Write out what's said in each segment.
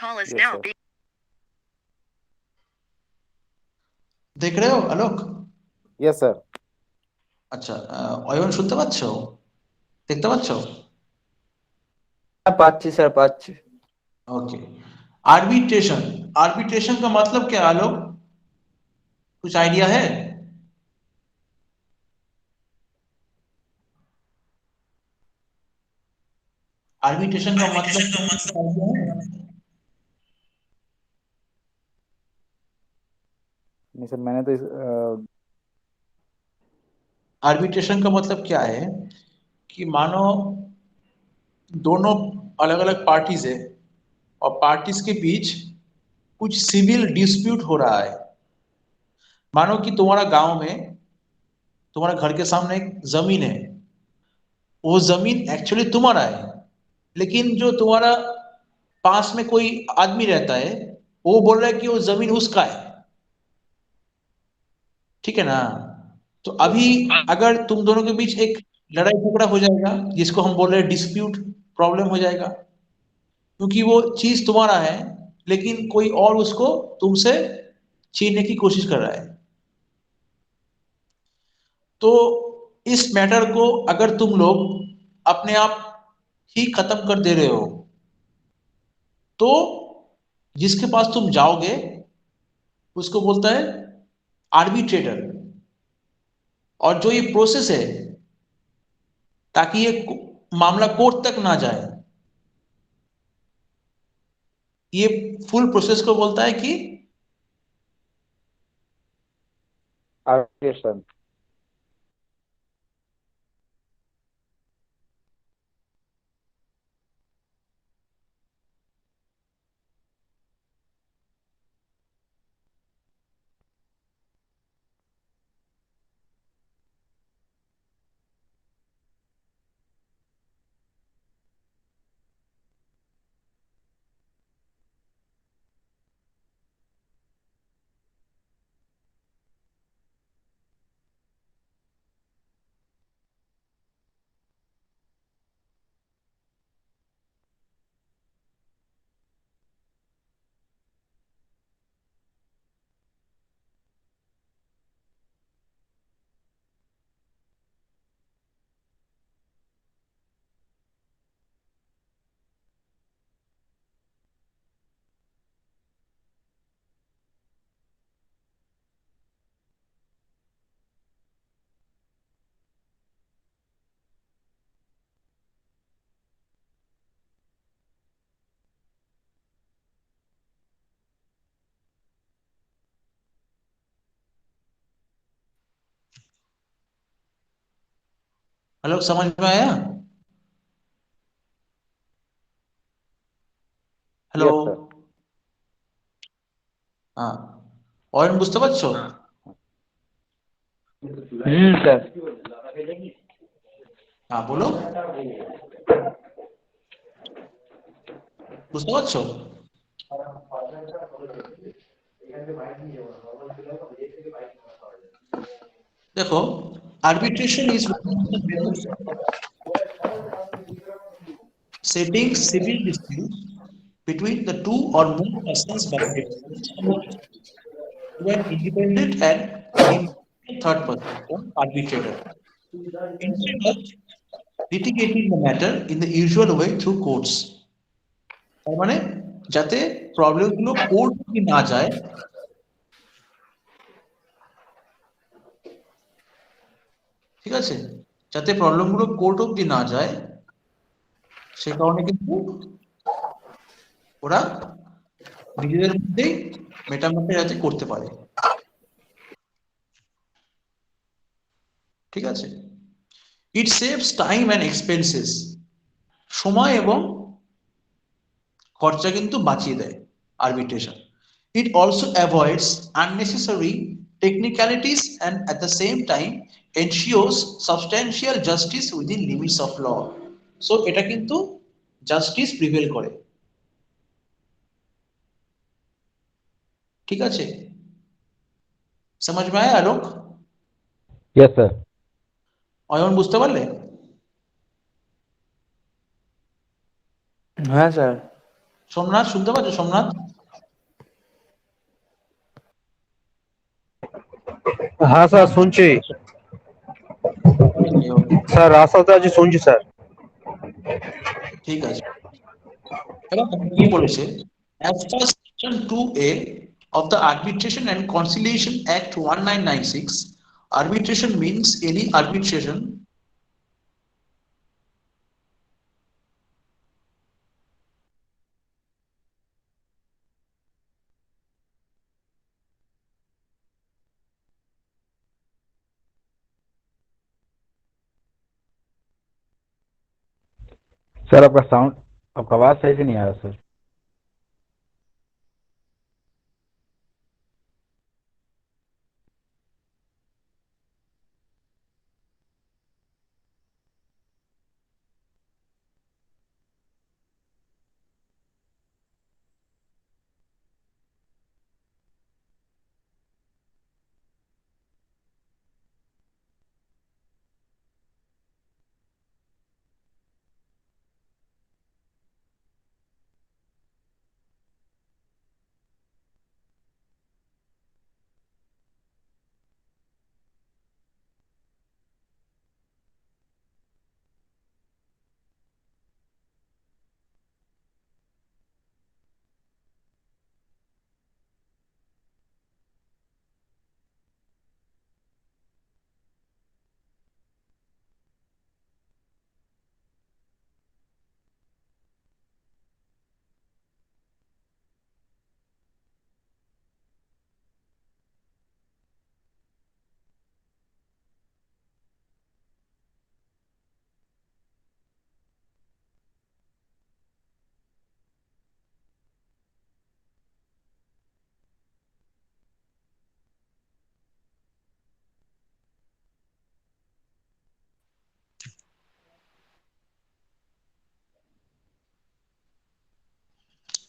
Yes, sir. देख रहे हो आलोक? Yes, sir. আচ্ছা, অয়ন শুনতে পাচ্ছো? দেখতে পাচ্ছো? পাচ্ছি স্যার, পাচ্ছি। ओके। आर्बिट्रेशन, आर्बिट्रेशन का मतलब क्या आलोक, कुछ आइडिया है? आर्बिट्रेशन का मतलब आइडिया है? नहीं सर, मैंने तो आर्बिट्रेशन का मतलब क्या है कि मानो दोनों अलग अलग पार्टीज है और पार्टीज के बीच कुछ सिविल डिस्प्यूट हो रहा है। मानो कि तुम्हारा गांव में तुम्हारा घर के सामने एक जमीन है, वो जमीन एक्चुअली तुम्हारा है, लेकिन जो तुम्हारा पास में कोई आदमी रहता है वो बोल रहा है कि वो जमीन उसका है। ठीक है ना? तो अभी अगर तुम दोनों के बीच एक लड़ाई झगड़ा हो जाएगा, जिसको हम बोल रहे हैं डिस्प्यूट, प्रॉब्लम हो जाएगा, क्योंकि वो चीज तुम्हारा है लेकिन कोई और उसको तुमसे छीनने की कोशिश कर रहा है। तो इस मैटर को अगर तुम लोग अपने आप ही खत्म कर दे रहे हो तो जिसके पास तुम जाओगे उसको बोलता है आर्बिट्रेटर। और जो ये प्रोसेस है ताकि ये मामला कोर्ट तक ना जाए, ये फुल प्रोसेस को बोलता है कि arbitration. हेलो, समझ में आया? हेलो। Yes, sir. हाँ, और বুঝতে পারছো? স্যার। हाँ बोलो, বুঝতে পারছো? देखो, arbitration is setting civil disputes between the two or more persons by an independent and impartial third person, or arbitrator, instead of litigating the matter in the usual way through courts। তার মানে যাতে problem গুলো court অব্দি না যায়, ঠিক আছে, যাতে প্রবলেম গুলো কোর্ট অব্দি না যায় সে কারণে কিন্তু ওরা নিজেদের মধ্যেই মেটামেটা যাতে করতে পারে। ঠিক আছে? It saves time and expenses, সময় এবং খরচা কিন্তু বাঁচিয়ে দেয় arbitration. It also avoids unnecessary technicalities and at the same time ensures substantial justice within limits of law. So এটা কিন্তু জাস্টিস প্রিভেল করে। ঠিক আছে? समझ में आया आलोक? Yes, sir. অয়ন বুঝতে পারলে? হ্যাঁ স্যার। সোমনাথ শুনতে পাচ্ছ? সোমনাথ, হ্যাঁ স্যার শুনছি স্যার, রাস্তাতে আছি, শুনছি স্যার। ঠিক আছে। এবার কি বলেছে, as per section 2A of the Arbitration and Conciliation Act 1996, arbitration means any arbitration sir आपका साउंड, आपका आवाज सही से नहीं आ रहा सर।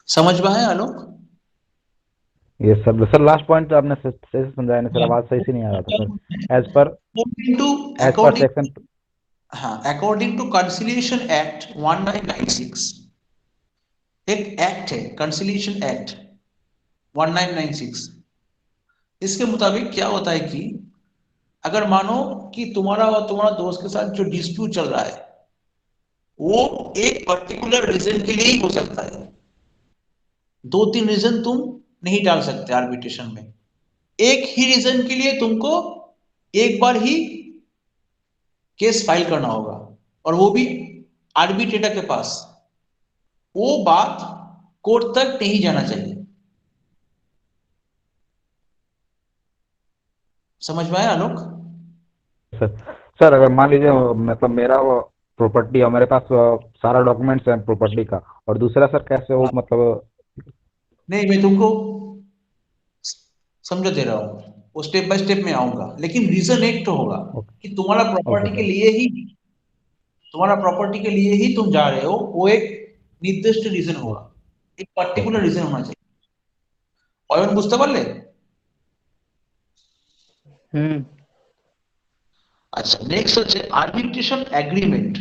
समझ में आया आलोक? ये सर लास्ट पॉइंट आपने सही से समझाया नहीं सर, आवाज सही से नहीं आ रहा था sir. As per According section, हाँ, अकॉर्डिंग टू कंसिलिएशन एक्ट 1996, एक एक्ट है कंसिलिएशन एक्ट 1996। इसके मुताबिक क्या होता है कि अगर मानो कि तुम्हारा और तुम्हारा दोस्त के साथ जो डिस्प्यूट चल रहा है वो एक पर्टिकुलर रीजन के लिए ही हो सकता है, दो तीन रीजन तुम नहीं डाल सकते आर्बिट्रेशन में, एक ही रीजन के लिए तुमको एक बार ही केस फाइल करना होगा, और वो भी आर्बिट्रेटर के पास। वो बात कोर्ट तक नहीं जाना चाहिए। समझ में आया आलोक? सर अगर मान लीजिए मतलब मेरा वो प्रॉपर्टी है, मेरे पास सारा डॉक्यूमेंट्स है प्रॉपर्टी का, और दूसरा सर कैसे वो मतलब। नहीं, मैं तुमको समझा दे रहा हूं, वो स्टेप बाय स्टेप में आऊंगा, लेकिन रीजन एक तो होगा कि तुम्हारा ओके प्रॉपर्टी के सर। लिए ही, तुम्हारा प्रॉपर्टी के लिए ही तुम जा रहे हो, वो एक निर्दिष्ट रीजन होगा, एक पर्टिकुलर रीजन होना चाहिए। অয়ন বুঝতে পারলে? আচ্ছা, নেক্সট হচ্ছে arbitration agreement.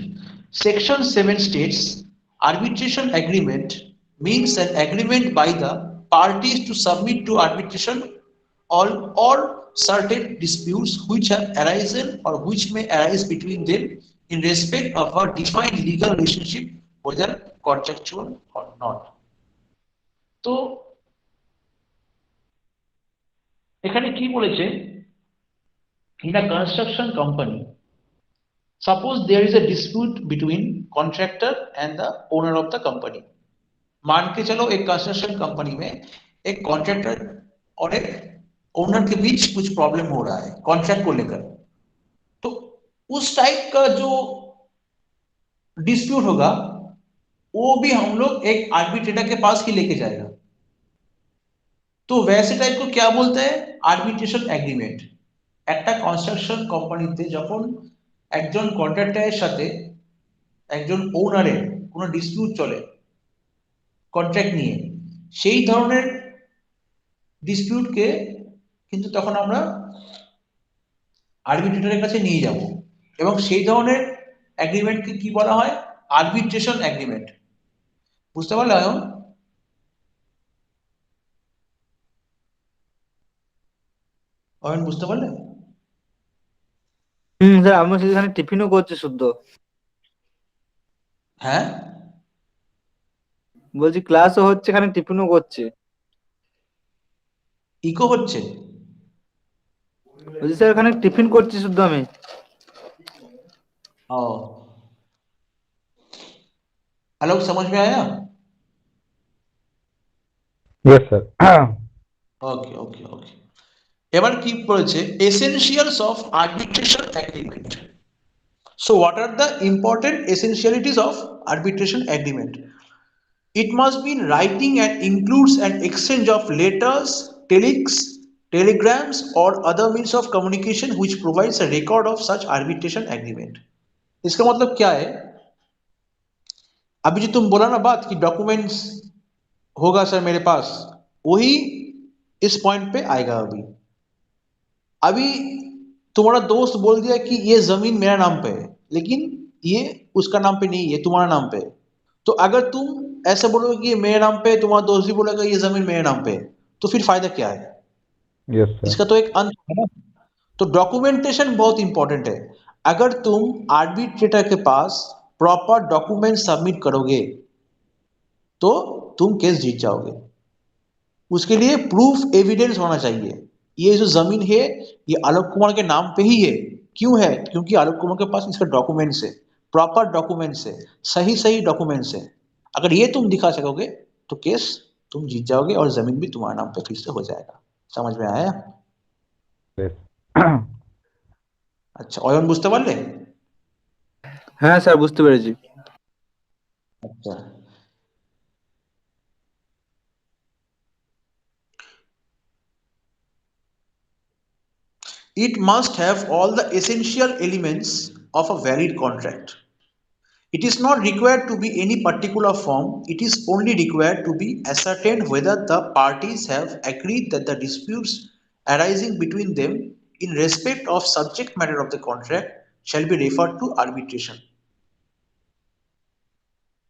Section 7 states arbitration agreement means an agreement by the parties to submit to arbitration all or certain disputes which have arisen or which may arise between them in respect of a defined legal relationship, whether contractual or not। তো এখানে কি বলেছে, in a construction company, suppose there is a dispute between contractor and the owner of the company। मान के चलो एक construction company में एक कॉन्ट्रैक्टर और एक ओनर के बीच कुछ प्रॉब्लम हो रहा है कॉन्ट्रैक्ट को लेकर। तो उस टाइप का जो डिस्प्यूट होगा वो भी हम लोग एक आर्बिट्रेटर के पास ही लेके जाएगा। तो वैसे टाइप को क्या बोलते हैं, আরবিট্রেশন এগ্রিমেন্ট। একটা কনস্ট্রাকশন কোম্পানিতে যখন একজন কন্ট্রাক্টরের সাথে একজন ওনারের কোনো ডিসপিউট চলে কন্ট্রাক্ট নিয়ে, সেই ধরনের ডিসপিউটকে কিন্তু তখন আমরা আরবিট্রেটরের কাছে নিয়ে যাব, এবং সেই ধরনের এগ্রিমেন্টকে কি বলা হয়, আরবিট্রেশন এগ্রিমেন্ট। বুঝতে পারলে অয়ন? অয়ন বুঝতে পারলে? স্যার আমি সেখানে টিফিনও করছি শুদ্ধ। হ্যাঁ, বলছি ক্লাসও হচ্ছে, এখানে টিফিনও করছে। ইকো হচ্ছে। বলছি স্যার এখানে টিফিন করছি শুদ্ধ আমি। ও, आलोक समझ में आया? Yes sir. Okay okay okay. এবার কি বলেছে, essentials of arbitration agreement. So what are the important essentialities of arbitration agreement? It must be in writing and includes an exchange of letters, telex, telegrams or other means of communication which provides a record of such arbitration agreement. इसका मतलब क्या है? अभी जो तुम बोला ना बात कि डॉक्यूमेंट्स होगा सर मेरे पास, वही इस पॉइंट पे आएगा। अभी अभी तुम्हारा दोस्त बोल दिया कि ये जमीन मेरा नाम पे है, लेकिन ये उसका नाम पे नहीं, ये तुम्हारा नाम पे है। तो अगर तुम ऐसा बोलोगे कि ये मेरे नाम पे है, तुम्हारा दोस्त भी बोलेगा ये जमीन मेरे नाम पे है, तो फिर फायदा क्या है? Yes sir. इसका तो एक अंत है ना। तो डॉक्यूमेंटेशन बहुत इंपॉर्टेंट है। अगर तुम आर्बिट्रेटर के पास प्रॉपर डॉक्यूमेंट सबमिट करोगे तो तुम केस जीत जाओगे। उसके लिए प्रूफ एविडेंस होना चाहिए। ये जो जमीन है ये आलोक कुमार के नाम पे ही है। क्यों है? क्योंकि आलोक कुमार के पास इसका डॉक्यूमेंट्स है, प्रॉपर डॉक्यूमेंट्स है, सही सही डॉक्यूमेंट्स है। अगर ये तुम दिखा सकोगे तो केस तुम जीत जाओगे और जमीन भी तुम्हारे नाम पे फिर से हो जाएगा। समझ में आया? यस। अच्छा, অয়ন বুঝতে পারলে? হ্যাঁ স্যার বুঝতে পেরেছি। अच्छा, it must have all the essential elements of a valid contract. It is not required to be any particular form, it is only required to be ascertained whether the parties have agreed that the disputes arising between them in respect of subject matter of the contract shall be referred to arbitration.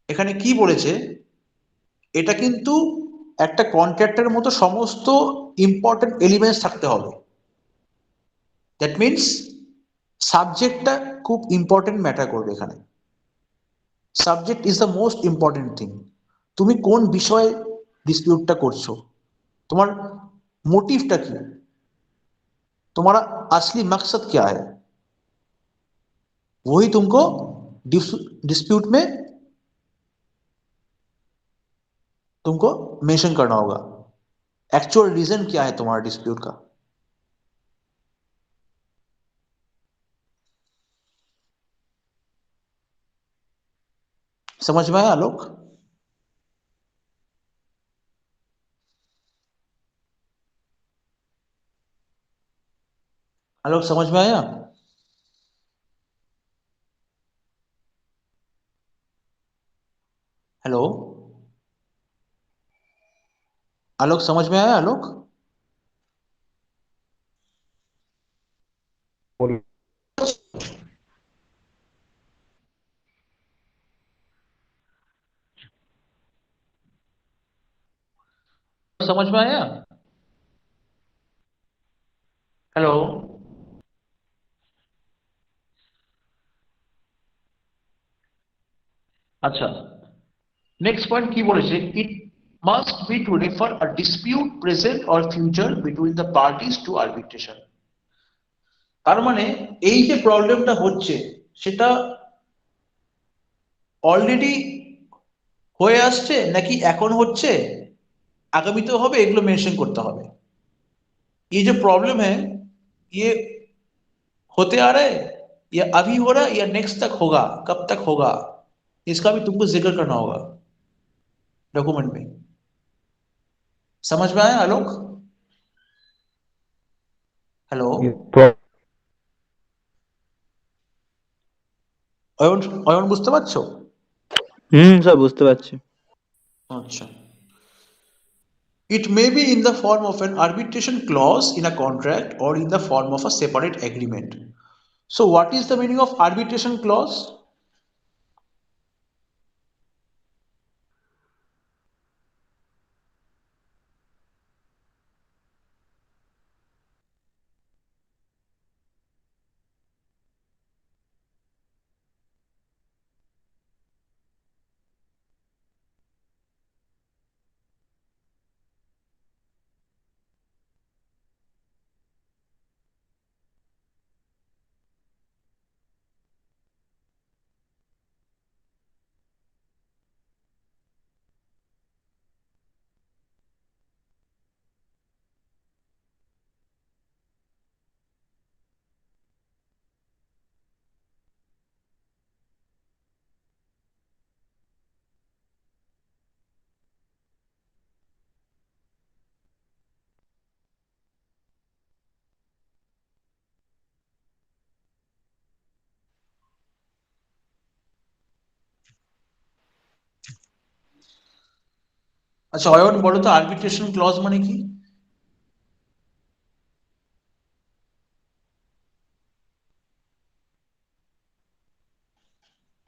এখানে কি বলেছে, এটা কিন্তু একটা কন্ট্রাক্টের মতো সমস্ত important elements থাকতে হবে। দ্যাট মিনস সাবজেক্টটা খুব ইম্পর্টেন্ট ম্যাটার করবে এখানে। Subject is the most important thing. তুমি কোন বিষয়ে ডিসপিউটটা করছো, তোমার मोटिवটা কি, तुम्हारा असली मकसद क्या है, वही तुमको डिस्प्यूट में तुमको मेंशन करना होगा। एक्चुअल रीजन क्या है तुम्हारा डिस्प्यूट का। समझ में आया आलोक? आलोक समझ में आया? हेलो आलोक, समझ में आया आलोक? बोल- समझ में आया? हेलो, अच्छा, नेक्स्ट पॉइंट की बोले it must be to refer a dispute present or future between the parties to arbitration। তার মানে এই যে প্রবলেমটা হচ্ছে সেটা অলরেডি হয়ে আসছে নাকি এখন হচ্ছে, আগামীতেও হবে, এগুলো মেনশন করতে হবে। ये जो प्रॉब्लम है ये होते आ रहा है या अभी हो रहा है या नेक्स्ट तक होगा, कब तक होगा, इसका भी तुमको जिक्र करना होगा डॉक्यूमेंट में। समझ में आया आलोक? हेलो ये pro- অয়ন, অয়ন বুঝতে পারছো? স্যার বুঝতে পারছি। আচ্ছা, it may be in the form of an arbitration clause in a contract or in the form of a separate agreement. So what is the meaning of arbitration clause? আচ্ছা অয়ন বলো তো arbitration clause মানে কি?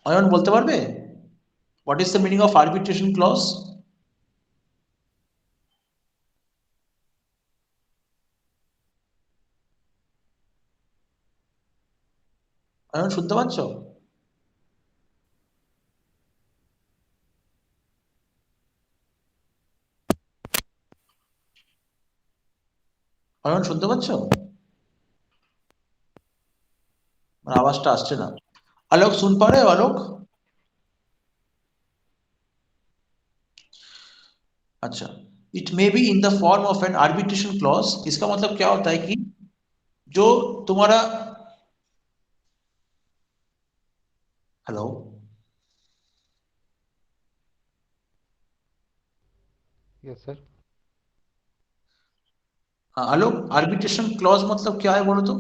অয়ন বলতে পারবে what is the meaning of arbitration clause? Ayan শুনতে পাচ্ছ? অয়ন শুনতে পাচ্ছ? আমার আওয়াজটা আসছে না। আলোক শুন পা रहे हो आलोक? अच्छा, it may be in the form of N arbitration clause. इसका मतलब क्या होता है कि जो तुम्हारा, हेलो यस सर। हाँ आलोक, आर्बिट्रेशन क्लॉज मतलब क्या है बोलो तो?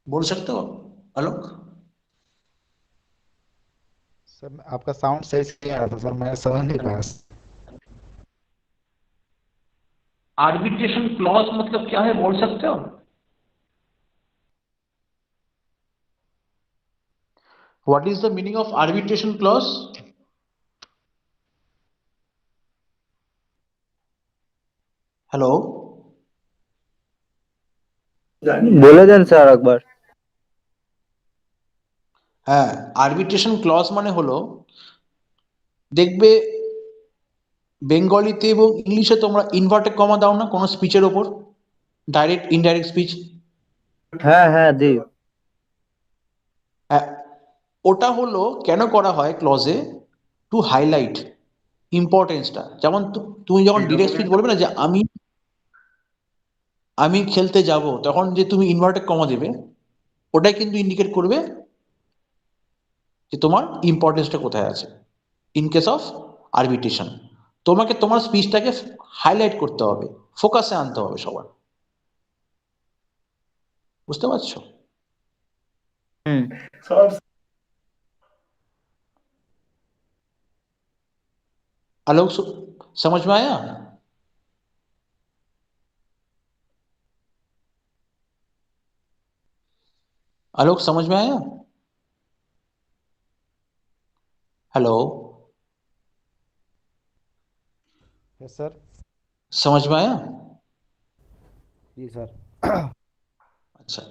बोल सकते हो आलोक? सर आपका साउंड सही से नहीं आ रहा था सर, मैं समझ नहीं पाया। आर्बिट्रेशन क्लॉज मतलब क्या है बोल सकते हो? What is the meaning of arbitration clause? Hello, বলে দেন স্যার একবার। হ্যাঁ, আরবিট্রেশন ক্লজ মানে হলো, দেখবে বেঙ্গলিতে এবং ইংলিশে তোমরা ইনভার্টেড কমা দাও না কোনো স্পিচের ওপর, ডাইরেক্ট ইনডাইরেক্ট স্পিচ। হ্যাঁ হ্যাঁ দিই। হ্যাঁ, ওটা হলো কেন করা হয় ক্লজে? To highlight ইম্পর্টেন্সটা। যেমন তুমি যখন ডিরেক্ট স্পিচ বলবে না যে আমি আমি খেলতে যাব, তখন যে তুমি ইনভার্টেড কমা দেবে, ওটাই কিন্তু ইন্ডিকেট করবে যে তোমার ইম্পর্টেন্সটা কোথায় আছে। ইন কেস অফ আরবিট্রেশন তোমাকে তোমার স্পিচটাকে হাইলাইট করতে হবে, ফোকাসে আনতে হবে সবার। বুঝতে পারছো? হুম। आलोक समझ में आया? आलोक समझ में आया? Hello, yes sir. समझ में आया? जी सर। अच्छा,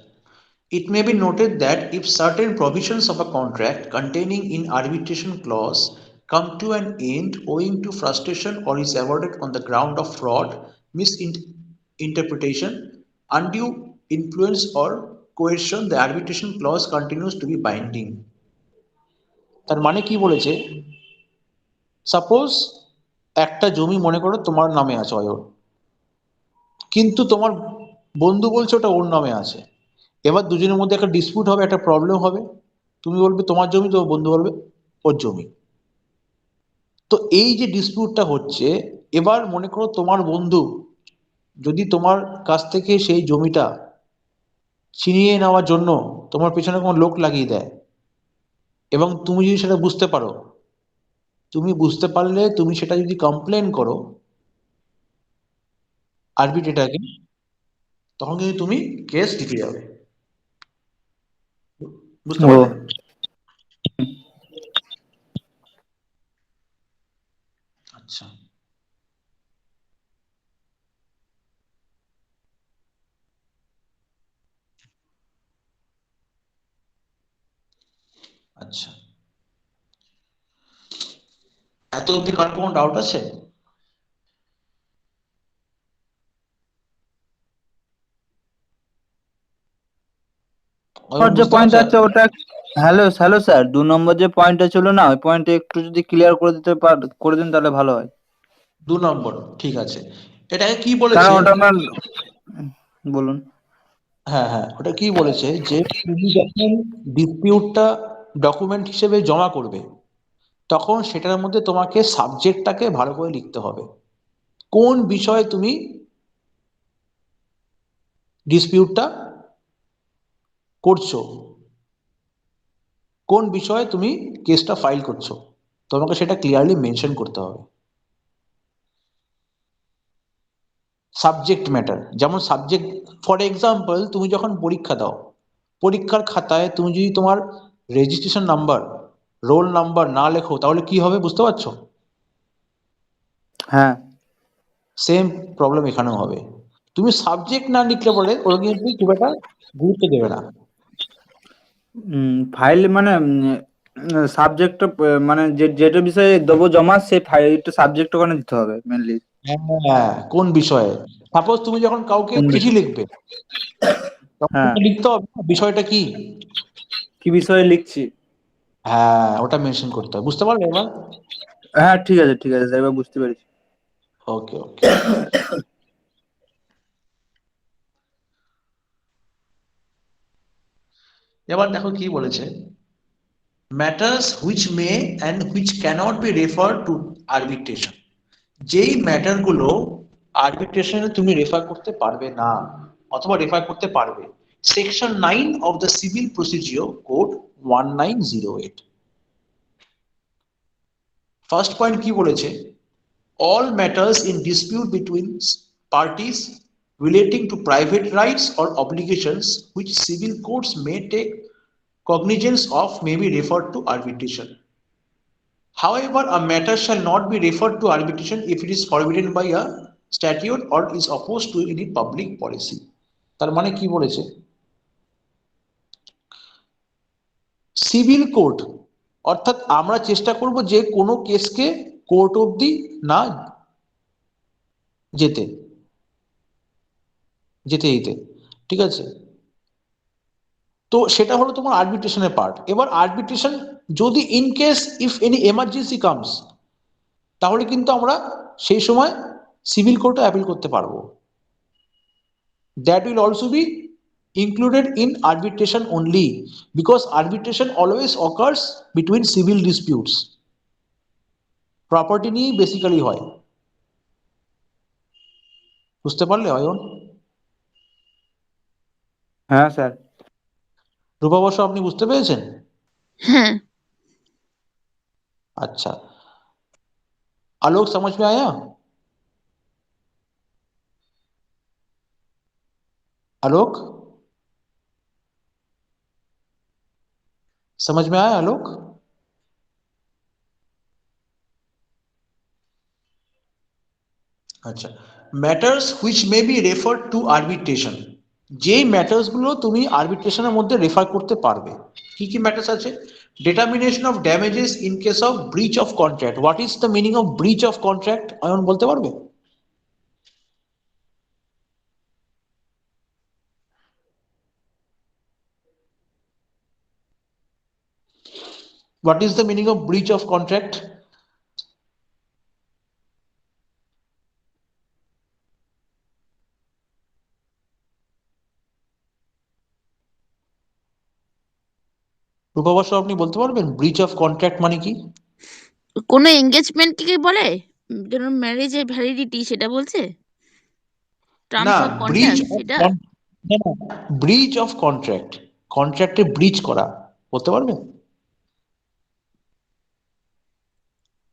it may be noted that if certain provisions of a contract containing in arbitration clause come to an end owing to frustration or is avoided on the ground of fraud, misinterpretation, undue influence or coercion, the arbitration clause continues to be binding। তার মানে কি বলেছে? Suppose একটা জমি মনে করো তোমার নামে আছে অয়ন, কিন্তু তোমার বন্ধু বলছে ওটা ওর নামে আছে। এবার দুজনের মধ্যে একটা ডিসপিউট হবে, একটা প্রবলেম হবে, তুমি বলবে তোমার জমি, তো বন্ধু বলবে ওর জমি। তো এই যে ডিসপিউটটা হচ্ছে, এবার মনে করো তোমার বন্ধু যদি তোমার কাছ থেকে সেই জমিটা ছিনিয়ে নেওয়ার জন্য তোমার পেছনে কোনো লোক লাগিয়ে দেয়, এবং তুমি যদি সেটা বুঝতে পারো, তুমি বুঝতে পারলে তুমি সেটা যদি কমপ্লেন করো আরবিট্রেটারকে, তখন কিন্তু তুমি কেস জিতে যাবে। বুঝতে ও পারলে? আচ্ছা, আচ্ছা, এত অব্দি কার কোনো ডাউট আছে? আমার যে বুঝতে পয়েন্ট পারছো? আছে ওটা, হ্যালো হ্যালো স্যার, 2 নম্বর যে পয়েন্টটা ছিল না, ওই পয়েন্টটা একটু যদি ক্লিয়ার করে দিন তাহলে ভালো হয়। 2 নম্বর, ঠিক আছে। এটাকে কি কারণ বলেছে? ওটা আমার, বলুন। হ্যাঁ হ্যাঁ, ওটা কি বলেছে যে তুমি যখন ডিসপিউটটা ডকুমেন্ট হিসেবে জমা করবে, তখন সেটার মধ্যে তোমাকে সাবজেক্টটাকে ভালো করে লিখতে হবে। কোন বিষয়ে তুমি ডিসপিউটটা করছো, কোন বিষয়ে তুমি কেসটা ফাইল করছো, তোমাকে সেটা ক্লিয়ারলি মেনশন করতে হবে। সাবজেক্ট ম্যাটার, যেমন সাবজেক্ট ফর এক্সাম্পল তুমি যখন পরীক্ষা দাও, পরীক্ষার খাতায় তুমি যদি তোমার রেজিস্ট্রেশন নাম্বার, রোল নাম্বার না লেখো তাহলে কি হবে বুঝতে পারছো? হ্যাঁ। সেম প্রবলেম এখানেও হবে। তুমি সাবজেক্ট না লিখলে পরে ওরা কিন্তু খুব একটা গুরুত্ব দেবে না। ফাইল মানে সাবজেক্ট মানে যেটা বিষয়ে দেবো জমা সেই ফাইলটা সাবজেক্ট ওখানে দিতে হবে মেনলি। হ্যাঁ, কোন বিষয়ে? সাপোজ তুমি যখন কাউকে কোন চিঠি বিষয়? লিখবে তখন হ্যাঁ, তো লিখতে হবে না বিষয়টা কি। কি বিষয়ে লিখছি। হ্যাঁ, ওটা মেনশন করতে হবে। বুঝতে পারলে এবার? হ্যাঁ, ঠিক আছে স্যার, এবার বুঝতে পেরেছি। ওকে ওকে। এবার দেখো কি বলেছে, matters which may and which cannot be refer to arbitration. যেই ম্যাটারগুলো আরবিট্রেশনে তুমি রেফার করতে পারবে না অথবা রেফার করতে পারবে, section 9 of the civil procedure code 1908। First point কি বলেছে, all matters in dispute between parties relating to private rights or obligations which civil courts may take cognizance of may be referred to arbitration. However, a matter shall not be referred to arbitration if it is forbidden by a statute or is opposed to any public policy. তার মানে কি বলেছে, civil court অর্থাৎ আমরা চেষ্টা করব যে কোনো কেসকে কোর্ট অবধি না যেতে যেতে দিতে, ঠিক আছে? তো সেটা হলো তোমার আরবিট্রেশনের পার্ট। এবার আরবিট্রেশন যদি in case if any emergency comes, তাহলে কিন্তু আমরা সেই সময় সিভিল কোর্টে অ্যাপিল করতে পারবো। That will also be included in arbitration only because arbitration always occurs between civil disputes. Property নিয়ে বেসিক্যালি হয়। বুঝতে পারলে অয়ন? হ্যাঁ স্যার। রূপা বসু আপনি বুঝতে পেরেছেন? হ্যাঁ। अच्छा, आलोक समझ में आया? आलोक समझ में आया? आलोक अच्छा, matters which may be referred to arbitration, যেই ম্যাটার্স গুলো তুমি আরবিট্রেশনের মধ্যে রেফার করতে পারবে। কি কি ম্যাটার্স আছে? Determination of damages in case of breach of contract. What is the meaning of breach of contract? Ayan বলতে পারবে? What is the meaning of breach of contract? Rupa Basu আপনি বলতে পারবেন ব্রিচ অফ কন্ট্রাক্ট মানে কি? কোনো এঙ্গেজমেন্ট কি বলে? যেমন ম্যারেজের ভ্যালিডিটি সেটা বলছে? না, terms of breach contract of সেটা? ব্রিচ অফ কন্ট্রাক্ট, কন্ট্রাক্টে ব্রিচ করা, বলতে পারবে?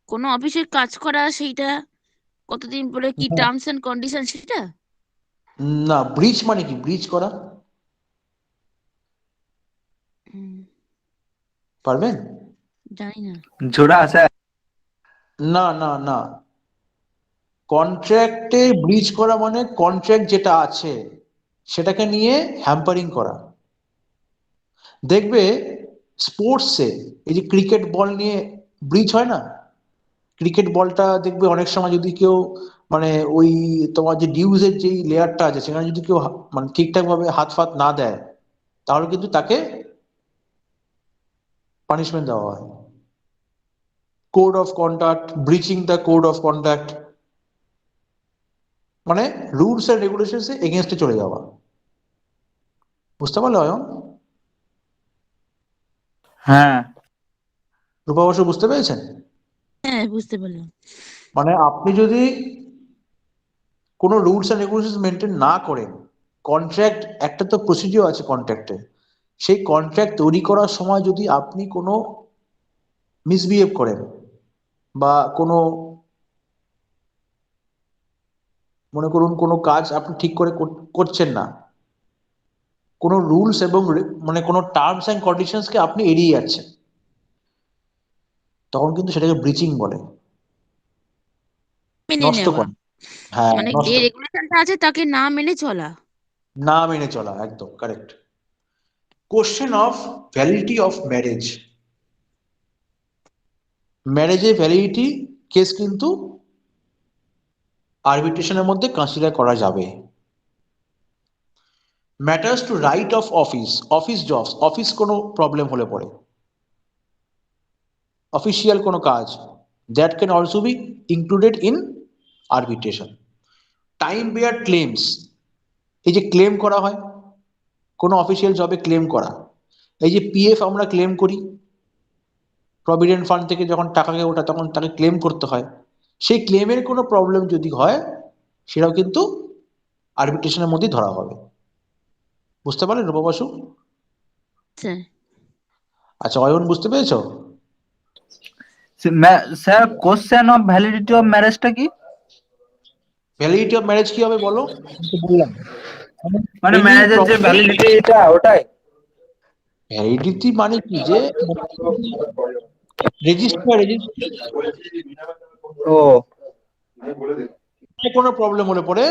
কোনো অফিসের কাজ করা সেইটা কতদিন পরে কি টার্মস এন্ড কন্ডিশন সেটা? না, ব্রিচ মানে কি? ব্রিচ করা হুম, পারবেন? জানি না। জোড়া স্যার। না না না, কন্ট্রাক্টে ব্রিচ করা মানে কন্ট্রাক্ট যেটা আছে সেটাকে নিয়ে হ্যাম্পারিং করা। দেখবে স্পোর্টসে এই যে ক্রিকেট বল নিয়ে ব্রিচ হয় না, ক্রিকেট বলটা দেখবে অনেক সময় যদি কেউ মানে ওই তোমার যে ডিউজের যে লেয়ারটা আছে সেখানে যদি কেউ মানে ঠিকঠাক ভাবে হাত ফাত না দেয় তাহলে কিন্তু তাকে পানিশমেন্ট দেওয়া হয়। Code of conduct, breaching the code of conduct মানে রুলস এন্ড রেগুলেশনস এ এগেনস্টে চলে যাওয়া। বুঝতে পারলে অয়ন? হ্যাঁ। রূপা বসু বুঝতে পেরেছেন? হ্যাঁ, বুঝতে পারলাম। মানে আপনি যদি কোনো রুলস এন্ড রেগুলেশন মেনটেন না করেন কন্ট্রাক্ট একটা তো প্রসিডিওর আছে কন্ট্রাক্টে, সেই কন্ট্রাক্ট তৈরি করার সময় যদি আপনি কোনো মিসবিহেভ করেন বা কোনো মনে করুন কোনো কাজ আপনি ঠিক করে করছেন না, কোনো রুলস এবং মানে কোনো টার্মস অ্যান্ড কন্ডিশনসকে আপনি এড়িয়ে যাচ্ছেন, তখন কিন্তু সেটাকে ব্রিচিং বলে, মেনে নষ্ট নেওয়া, করা। হ্যাঁ, মানে নষ্ট, যে রেগুলেশনটা আছে তাকে না মেনে চলা। না মেনে চলা, একদম correct. Question of validity of marriage, ম্যারেজের ভ্যালিডিটি কেস কিন্তু আরবিট্রেশনের মধ্যে কনসিডার করা যাবে। Matters to right of office, office jobs, office কোনো প্রবলেম হলে পড়ে, অফিসিয়াল কোনো কাজ, that can also be included in arbitration. Time barred claims, এই যে ক্লেম করা হয় কোনো অফিসিয়াল জবে, ক্লেম করা, এই যে পিএফ আমরা ক্লেম করি প্রভিডেন্ট ফান্ড থেকে, যখন টাকাকে ওঠা তখন তাকে ক্লেম করতে হয়, সেই ক্লেমের কোনো প্রবলেম যদি হয় সেটাও কিন্তু আরবিট্রেশনের মধ্যেই ধরা হবে। বুঝতে পারলেন রূপা বসু? স্যার আচ্ছা, অয়ন বুঝতে পেরেছো? Sir question of validity of ম্যারেজটা কি? ভ্যালিডিটি অফ ম্যারেজ কি হবে বলো? আমি তো বললাম মানে Any ম্যারেজের যে problem- ভ্যালিডিটি এটা ওটাই? ভ্যালিডিটি মানে কি, যে রেজিস্টার ও কোনো প্রবলেম হলে পরে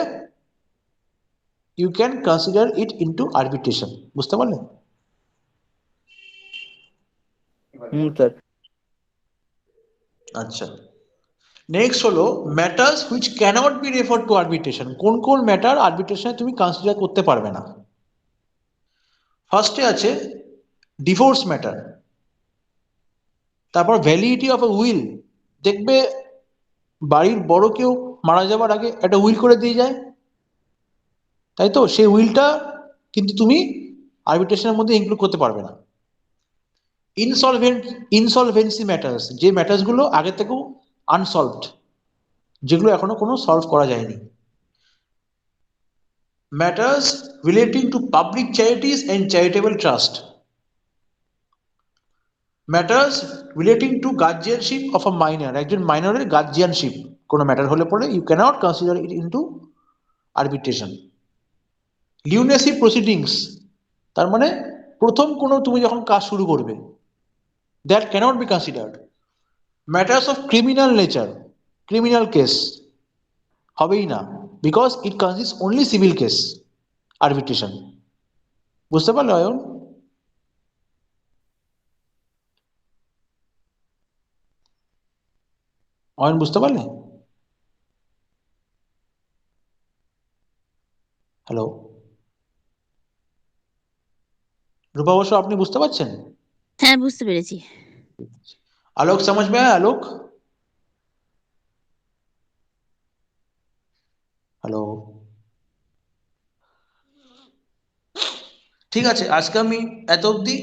you can consider it into arbitration. বুঝতে পারলেন? স্যার। আচ্ছা, নেক্সট হলো matters which cannot be refer to arbitration. কোন কোন ম্যাটার আরবিট্রেশনে তুমি কনসিডার করতে পারবে না? ফার্স্টে আছে ডিভোর্স ম্যাটার, তারপর ভ্যালিডিটি অফ এ উইল, দেখবে বাড়ির বড় কেউ মারা যাবার আগে একটা উইল করে দিয়ে যায়, তাই তো, সেই উইলটা কিন্তু তুমি আরবিট্রেশনের মধ্যে ইনক্লুড করতে পারবে না। ইনসলভেন্সি ম্যাটার্স, যে ম্যাটার্সগুলো আগে থেকেও আনসলভড, যেগুলো এখনো কোনো সলভ করা যায়নি। Matters relating to public charities and charitable trust, matters relating to guardianship of a minor, একজন মাইনরের গার্জিয়ানশিপ কোনো ম্যাটার হলে পরে you cannot consider it into arbitration. Lunacy proceedings, তার মানে প্রথম কোনো তুমি যখন কাজ শুরু করবে, that cannot be considered. Matters of criminal nature, criminal case হবেই না, because it consist only civil case arbitration. বুঝতে পারলে অয়ন? অয়ন বুঝতে পারলে? হ্যালো রূপা বসু, আপনি বুঝতে পারছেন? হ্যাঁ বুঝতে পেরেছি। आलोक समझ में आया? आलोक, হ্যালো, ঠিক আছে, আজকে আমি এত অবধি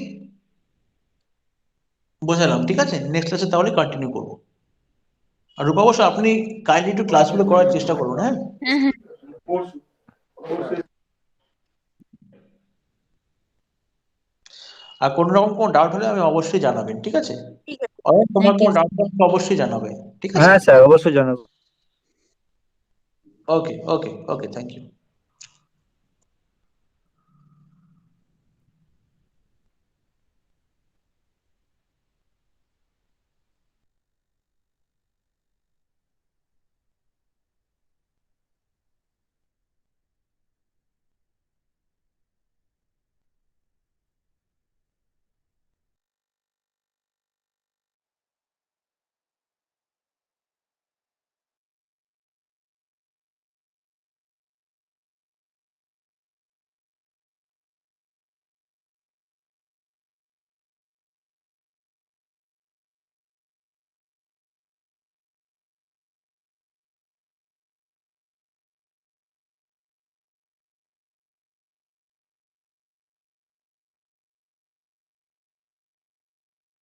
বোঝালাম, ঠিক আছে? নেক্সট ক্লাসে তাহলে কন্টিনিউ করবো। আর রূপা বসু, আপনি কাইন্ডলি একটু ক্লাসগুলো করার চেষ্টা করুন, হ্যাঁ? হ্যাঁ হ্যাঁ আর কোনো রকম কোনো ডাউট হলে আমি অবশ্যই জানাবেন, ঠিক আছে? ঠিক আছে। অয়ন, তোমার থ্যাংক কোনো ইউ। ডাউট থাকলে অবশ্যই জানাবে, ঠিক আছে? হ্যাঁ স্যার অবশ্যই জানাবো। ওকে ওকে ওকে, থ্যাংক ইউ।